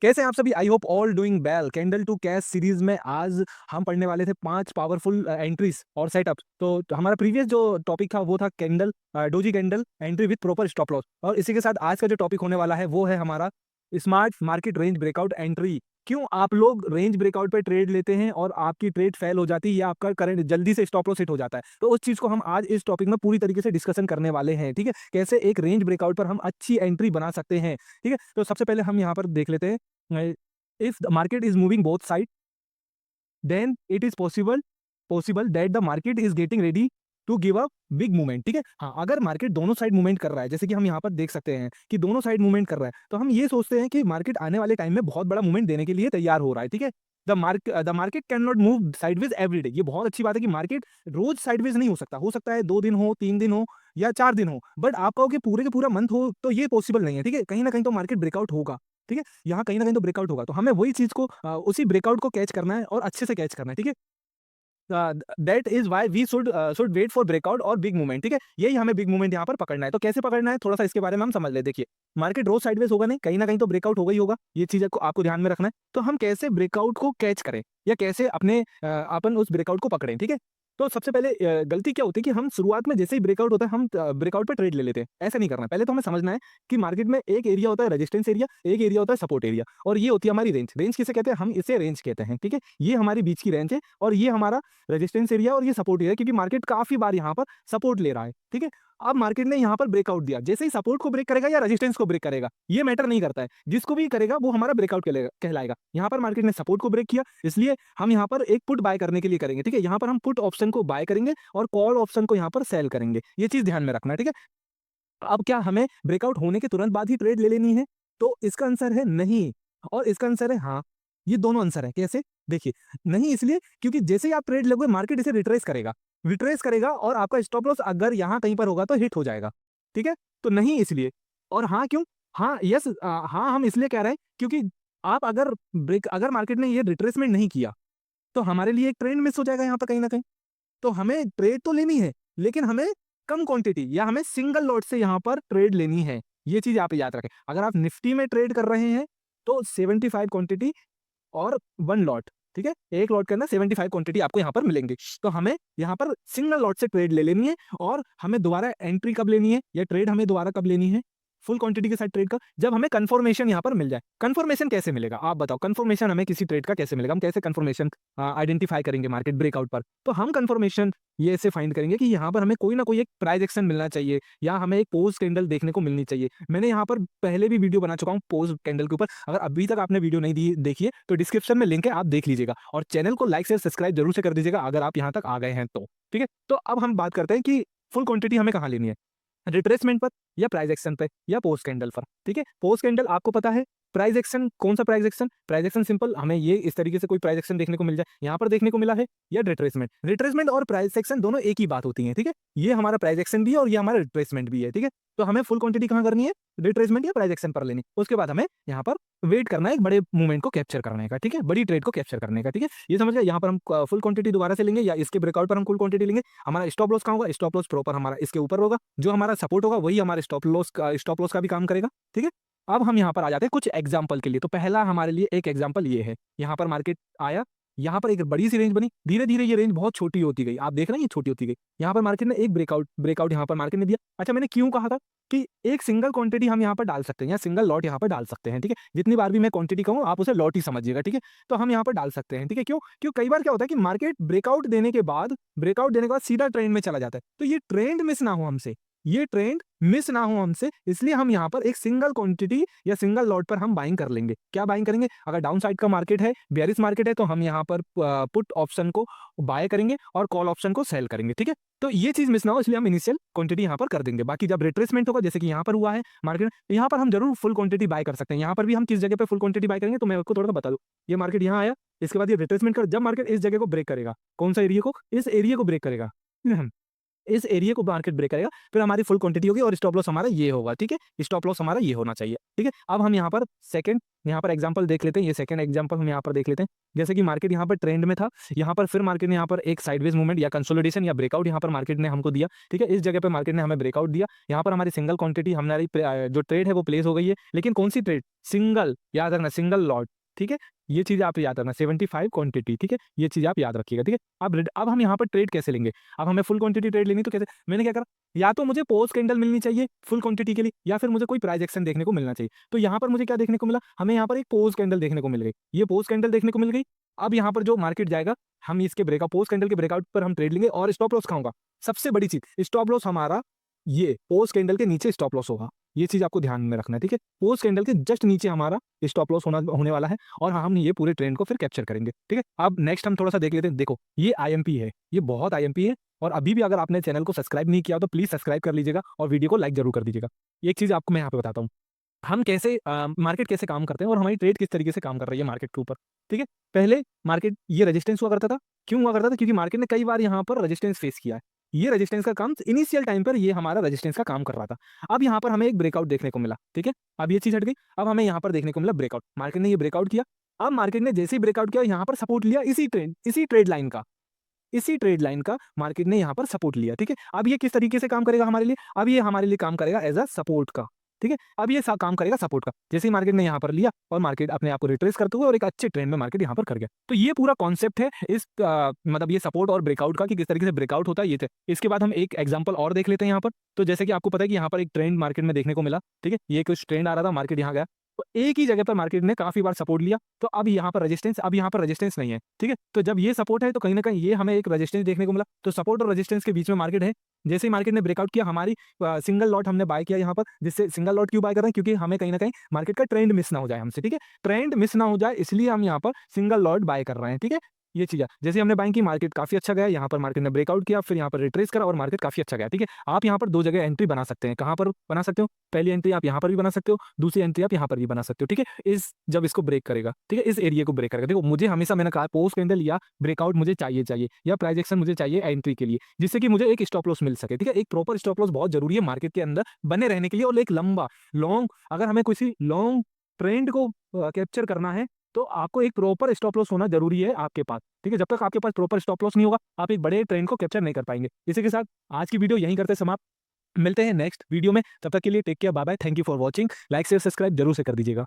कैसे हैं आप सभी? I hope all doing well. Candle to cash series में आज हम पढ़ने वाले थे 5 पावरफुल एंट्रीज और सेटअप्स। तो हमारा प्रीवियस जो टॉपिक था वो था candle, doji candle entry with proper stop loss. और इसी के साथ आज का जो टॉपिक होने वाला है वो है हमारा smart market range breakout entry. क्यों आप लोग रेंज ब्रेकआउट पे ट्रेड लेते हैं और आपकी ट्रेड फेल हो जाती है या आपका करंट जल्दी से स्टॉप लॉस हिट हो जाता है? तो उस चीज को हम आज इस टॉपिक में पूरी तरीके से डिस्कशन करने वाले हैं। ठीक है, कैसे एक रेंज ब्रेकआउट पर हम अच्छी एंट्री बना सकते हैं। ठीक है, तो सबसे पहले हम यहाँ पर देख लेते हैं, if the market is moving both side, then it is possible that the market is getting ready to give a big movement। ठीक है, हाँ, अगर मार्केट दोनों साइड मूवमेंट कर रहा है, जैसे कि हम यहाँ पर देख सकते हैं कि दोनों साइड मूवमेंट कर रहा है, तो हम ये सोचते हैं कि मार्केट आने वाले टाइम में बहुत बड़ा मूवमेंट देने के लिए तैयार हो रहा है। ठीक है, the market can not move sideways every day. ये बहुत अच्छी बात है कि मार्केट रोज साइडवेज नहीं हो सकता है 2 दिन हो, 3 दिन हो या 4 दिन हो, बट आप कहो कि पूरे के पूरा मंथ हो तो ये पॉसिबल नहीं है। ठीक है, कहीं ना कहीं तो मार्केट ब्रेकआउट होगा। ठीक है, यहाँ कहीं ना कहीं तो ब्रेकआउट होगा, तो हमें वही चीज को उसी ब्रेकआउट को कैच करना है और अच्छे से कैच करना है। ठीक है, that is why we should wait for breakout और बिग मूवमेंट। ठीक है, यही हमें बिग मूवमेंट यहाँ पर पकड़ना है। तो कैसे पकड़ना है, थोड़ा सा इसके बारे में हम समझ ले। देखिए, मार्केट रोज साइडवेज होगा नहीं, कहीं ना कहीं तो ब्रेकआउट होगा ही होगा। ये चीज आपको ध्यान में रखना है। तो हम कैसे ब्रेकआउट को कैच करें या कैसे अपने अपन उस ब्रेकआउट को पकड़ें। ठीक है, तो सबसे पहले गलती क्या होती है कि हम शुरुआत में जैसे ही ब्रेकआउट होता है हम ब्रेकआउट पे ट्रेड ले लेते हैं। ऐसा नहीं करना है। पहले तो हमें समझना है कि मार्केट में एक एरिया होता है रेजिस्टेंस एरिया, एक एरिया होता है सपोर्ट एरिया, और ये होती है हमारी रेंज। रेंज किसे कहते हैं? हम इसे रेंज कहते हैं। ठीक है, ये हमारी बीच की रेंज है और ये हमारा रेजिस्टेंस एरिया और ये सपोर्ट एरिया, क्योंकि मार्केट काफी बार यहाँ पर सपोर्ट ले रहा है। ठीक है, अब मार्केट ने यहाँ पर ब्रेकआउट दिया, जैसे ही सपोर्ट को ब्रेक करेगा या रेजिस्टेंस को ब्रेक करेगा ये मैटर नहीं करता है, जिसको भी करेगा वो हमारा ब्रेकआउट कहलाएगा। यहाँ पर मार्केट ने सपोर्ट को ब्रेक किया, इसलिए हम यहाँ पर एक पुट बाय करने के लिए करेंगे। ठीक है, यहाँ पर हम पुट ऑप्शन को बाय करेंगे और कॉल ऑप्शन को यहाँ पर सेल करेंगे। ये चीज ध्यान में रखना है। ठीक है, अब क्या हमें ब्रेकआउट होने के तुरंत बाद ही ट्रेड ले लेनी है? तो इसका आंसर है नहीं, और इसका आंसर है हाँ। ये दोनों आंसर है। कैसे? देखिए, नहीं इसलिए क्योंकि जैसे ही आप ट्रेड लोगे मार्केट इसे रिट्रेस करेगा और आपका स्टॉप लॉस अगर यहाँ कहीं पर होगा तो हिट हो जाएगा। ठीक है, तो नहीं इसलिए। और हाँ क्यों? हाँ यस, हाँ हम इसलिए कह रहे हैं क्योंकि आप अगर मार्केट ने ये रिट्रेसमेंट नहीं किया तो हमारे लिए एक ट्रेंड मिस हो जाएगा यहाँ पर कहीं ना कहीं। तो हमें ट्रेड तो लेनी है, लेकिन हमें कम क्वांटिटी या हमें सिंगल लॉट से यहाँ पर ट्रेड लेनी है। ये चीज आप याद रखें। अगर आप निफ्टी में ट्रेड कर रहे हैं तो 75 क्वांटिटी और 1 लॉट। ठीक है, एक लॉट के अंदर 75 क्वांटिटी आपको यहाँ पर मिलेंगे। तो हमें यहाँ पर सिंगल लॉट से ट्रेड ले लेनी है, और हमें दोबारा एंट्री कब लेनी है या ट्रेड हमें दोबारा कब लेनी है फुल क्वांटिटी के साथ ट्रेड का? जब हमें कंफर्मेशन यहाँ पर मिल जाए। कंफर्मेशन कैसे मिलेगा आप बताओ? कंफर्मेशन हमें किसी ट्रेड का कैसे मिलेगा? हम कैसे कंफर्मेशन आइडेंटिफाई करेंगे मार्केट ब्रेकआउट पर? तो हम कंफर्मेशन ये ऐसे फाइंड करेंगे कि यहाँ पर हमें कोई ना कोई एक प्राइस एक्शन मिलना चाहिए या हमें एक पोज कैंडल देखने को मिलनी चाहिए। मैंने यहाँ पर पहले भी वीडियो बना चुका हूँ पोज कैंडल के ऊपर। अगर अभी तक आपने वीडियो नहीं देखी है तो डिस्क्रिप्शन में लिंक है, आप देख लीजिएगा, और चैनल को लाइक शेयर सब्सक्राइब जरूर से कर दीजिएगा अगर आप यहाँ तक आ गए हैं तो। ठीक है, तो अब हम बात करते हैं कि फुल क्वांटिटी हमें कहाँ लेनी है, रिट्रेसमेंट पर या प्राइस एक्शन पे या पोस्ट कैंडल पर। ठीक है, पोस्ट कैंडल आपको पता है। प्राइस एक्शन कौन सा प्राइस एक्शन सिंपल, हमें ये इस तरीके से कोई प्राइस एक्शन देखने को मिल जाए, यहाँ पर देखने को मिला है, या रिट्रेसमेंट और प्राइस एक्शन दोनों एक ही बात होती है। ठीक है, ये हमारा प्राइस एक्शन भी है और ये हमारा रिट्रेसमेंट भी है। ठीक है, तो हमें फुल क्वांटिटी कहाँ करनी है? रिट्रेसमेंट या प्राइस एक्शन पर लेनी। उसके बाद हमें यहाँ पर वेट करना है एक बड़े मूवमेंट को कैप्चर करने का। ठीक है, बड़ी ट्रेड को कैप्चर करने का। ठीक है, ये समझ गए। यहाँ पर हम फुल क्वांटिटी दोबारा से लेंगे या इसके ब्रेकआउट पर हम फुल क्वांटिटी लेंगे। हमारा स्टॉप लॉस कहाँ होगा? स्टॉप लॉस प्रॉपर हमारा इसके ऊपर होगा। जो हमारा सपोर्ट होगा वही हमारे स्टॉप लॉस का भी काम करेगा। ठीक है, अब हम यहाँ पर आ जाते हैं कुछ एग्जाम्पल के लिए। तो पहला हमारे लिए एक एग्जाम्पल ये है, यहाँ पर मार्केट आया, यहाँ पर एक बड़ी सी रेंज बनी, धीरे धीरे ये रेंज बहुत छोटी होती गई। आप देख रहे हैं ये छोटी होती गई। यहाँ पर मार्केट ने एक ब्रेकआउट यहाँ पर मार्केट ने दिया। अच्छा, मैंने क्यों कहा था कि एक सिंगल क्वांटिटी हम यहाँ पर डाल सकते हैं या सिंगल लॉट यहाँ पर डाल सकते हैं? ठीक है, जितनी बार भी मैं क्वांटिटी कहूँ आप उसे लॉट ही समझिएगा। ठीक है, तो हम यहाँ पर डाल सकते हैं। ठीक है, क्यों कई बार क्या होता है कि मार्केट ब्रेकआउट देने के बाद सीधा ट्रेंड में चला जाता है, तो ये ट्रेंड मिस ना हो हमसे, इसलिए हम यहाँ पर एक सिंगल क्वांटिटी या सिंगल लॉट पर हम बाइंग कर लेंगे। क्या बाइंग करेंगे? अगर डाउन साइड का मार्केट है, बेयरिश मार्केट है, तो हम यहाँ पर पुट ऑप्शन को बाय करेंगे और कॉल ऑप्शन को सेल करेंगे। ठीक है, तो ये चीज मिस ना हो इसलिए हम इनिशियल क्वांटिटी यहाँ पर कर देंगे। बाकी जब रिट्रेसमेंट होगा, जैसे कि यहाँ पर हुआ है मार्केट, यहाँ पर हम जरूर फुल क्वांटिटी बाय कर सकते हैं। यहाँ पर भी हम किस जगह पे फुल क्वांटिटी बाय करेंगे तो मैं आपको थोड़ा सा बता दूं। ये मार्केट यहाँ आया, इसके बाद ये रिट्रेसमेंट कर, जब मार्केट इस जगह को ब्रेक करेगा, कौन सा एरिया को? इस एरिया को ब्रेक करेगा। इस एरिया को मार्केट ब्रेक करेगा, फिर हमारी फुल क्वांटिटी होगी और स्टॉप लॉस हमारा ये होगा, ठीक है। स्टॉप लॉस हमारा ये होना चाहिए, ठीक है। अब हम यहाँ पर सेकंड यहाँ पर एग्जांपल देख लेते हैं, ये सेकंड एग्जांपल हम यहाँ पर देख लेते हैं। जैसे कि मार्केट यहाँ पर ट्रेंड में था, यहाँ पर फिर मार्केट ने यहाँ पर एक साइडवेज मूवमेंट या कंसोलिडेशन या ब्रेकआउट यहाँ पर मार्केट ने हमको दिया, ठीक है। इस जगह पर मार्केट ने हमें ब्रेकआउट दिया, यहाँ पर हमारी सिंगल क्वांटिटी हमारी जो ट्रेड है वो प्लेस हो गई है, लेकिन कौन सी ट्रेड? सिंगल, याद रखना सिंगल लॉट, ठीक है। ये चीज आप याद रखना 75 क्वांटिटी, ठीक है। ये चीज आप याद रखिएगा, ठीक है। अब हम यहाँ पर ट्रेड कैसे लेंगे? अब हमें फुल क्वांटिटी ट्रेड लेनी, तो कैसे? मैंने क्या करा, या तो मुझे पोस्ट कैंडल मिलनी चाहिए फुल क्वांटिटी के लिए, या फिर मुझे कोई प्राइस एक्शन देखने को मिलना चाहिए। तो यहाँ पर मुझे क्या देखने को मिला? हमें यहाँ पर एक पोस्ट कैंडल देखने को मिल गई, ये पोस्ट कैंडल देखने को मिल गई। अब यहाँ पर जो मार्केट जाएगा, हम इसके ब्रेकआउट, पोस्ट कैंडल के ब्रेकआउट पर हम ट्रेड लेंगे और स्टॉप लॉस खाऊंगा। सबसे बड़ी चीज, स्टॉप लॉस हमारा ये पोस्ट कैंडल के नीचे स्टॉप लॉस होगा, ये चीज आपको ध्यान में रखना है, ठीक है। पोस्ट कैंडल के जस्ट नीचे हमारा स्टॉप लॉस होने वाला है और हम ये पूरे ट्रेंड को फिर कैप्चर करेंगे, ठीक है। अब नेक्स्ट हम थोड़ा सा देख लेते हैं। देखो ये आईएमपी है, ये बहुत आईएमपी है, और अभी भी अगर आपने चैनल को सब्सक्राइब नहीं किया तो प्लीज सब्सक्राइब कर लीजिएगा और वीडियो को लाइक जरूर कर दीजिएगा। एक चीज आपको मैं यहाँ पे बताता हूँ, हम कैसे मार्केट कैसे काम करते हैं और हमारी ट्रेड किस तरीके से काम कर रही है मार्केट के ऊपर, ठीक है। पहले मार्केट ये रेजिस्टेंस हुआ करता था, क्यों हुआ करता था? क्योंकि मार्केट ने कई बार यहाँ पर रेजिस्टेंस फेस किया है। ये रेजिस्टेंस का काम इनिशियल टाइम पर ये हमारा रेजिस्टेंस का काम कर रहा था। अब यहाँ पर हमें एक ब्रेकआउट देखने को मिला, ठीक है। अब ये चीज हट गई, अब हमें यहाँ पर देखने को मिला ब्रेकआउट। मार्केट ने ये ब्रेकआउट किया, अब मार्केट ने जैसे ही ब्रेकआउट किया यहाँ पर सपोर्ट लिया, इसी ट्रेड लाइन का मार्केट ने यहाँ पर सपोर्ट लिया, ठीक है। अब ये किस तरीके से काम करेगा हमारे लिए? अब ये हमारे लिए काम करेगा एज अ सपोर्ट का, ठीक है। अब ये काम करेगा सपोर्ट का। जैसे ही मार्केट ने यहाँ पर लिया और मार्केट अपने आप को रिट्रेस करते हुए और एक अच्छे ट्रेंड में मार्केट यहाँ पर कर गया। तो ये पूरा कॉन्सेप्ट है इस मतलब ये सपोर्ट और ब्रेकआउट का, कि किस तरीके से ब्रेकआउट होता है ये थे। इसके बाद हम एक एग्जांपल और देख लेते हैं यहाँ पर। तो जैसे कि आपको पता है कि यहाँ पर एक ट्रेंड मार्केट में देखने को मिला, ठीक है। ये कुछ ट्रेंड आ रहा था, मार्केट यहाँ गया, तो एक ही जगह पर मार्केट ने काफी बार सपोर्ट लिया, तो अब यहाँ पर रेजिस्टेंस नहीं है, ठीक है। तो जब ये सपोर्ट है तो कहीं ना कहीं ये हमें एक रेजिस्टेंस देखने को मिला, तो सपोर्ट और रेजिस्टेंस के बीच में मार्केट है। जैसे ही मार्केट ने ब्रेकआउट किया, हमारी सिंगल लॉट हमने बाय किया यहाँ पर। जिससे सिंगल लॉट क्यों बाय कर रहे हैं? क्योंकि हमें कहीं ना कहीं मार्केट का ट्रेंड मिस ना हो जाए हमसे, ठीक है। ट्रेंड मिस ना हो जाए इसलिए हम यहाँ पर सिंगल लॉट बाय कर रहे हैं, ठीक है। ये चीज है। जैसे हमने बाइंग की, मार्केट काफी अच्छा गया, यहाँ पर मार्केट ने ब्रेकआउट किया, फिर यहाँ पर रिट्रेस करा और मार्केट काफी अच्छा गया, ठीक है। आप यहाँ पर दो जगह एंट्री बना सकते हैं। कहाँ पर बना सकते हो? पहली एंट्री आप यहाँ पर भी बना सकते हो, दूसरी एंट्री आप यहाँ पर भी बना सकते हो, ठीक है। जब इसको ब्रेक करेगा, ठीक है, इस एरिया को ब्रेक करेगा। देखो मुझे हमेशा, मैंने कहा, पोस्ट कैंडल या ब्रेकआउट मुझे चाहिए या प्राइस एक्शन मुझे चाहिए एंट्री के लिए, जिससे कि मुझे एक स्टॉप लॉस मिल सके, ठीक है। एक प्रॉपर स्टॉप लॉस बहुत जरूरी है मार्केट के अंदर बने रहने के लिए। और एक लॉन्ग अगर हमें किसी लॉन्ग ट्रेंड को कैप्चर करना है तो आपको एक प्रॉपर स्टॉप लॉस होना जरूरी है आपके पास, ठीक है। जब तक आपके पास प्रॉपर स्टॉप लॉस नहीं होगा, आप एक बड़े ट्रेंड को कैप्चर नहीं कर पाएंगे। इसी के साथ आज की वीडियो यहीं करते समाप्त, मिलते हैं नेक्स्ट वीडियो में। तब तक के लिए take care, bye bye, thank you for watching. Like share subscribe जरूर से कर दीजिएगा।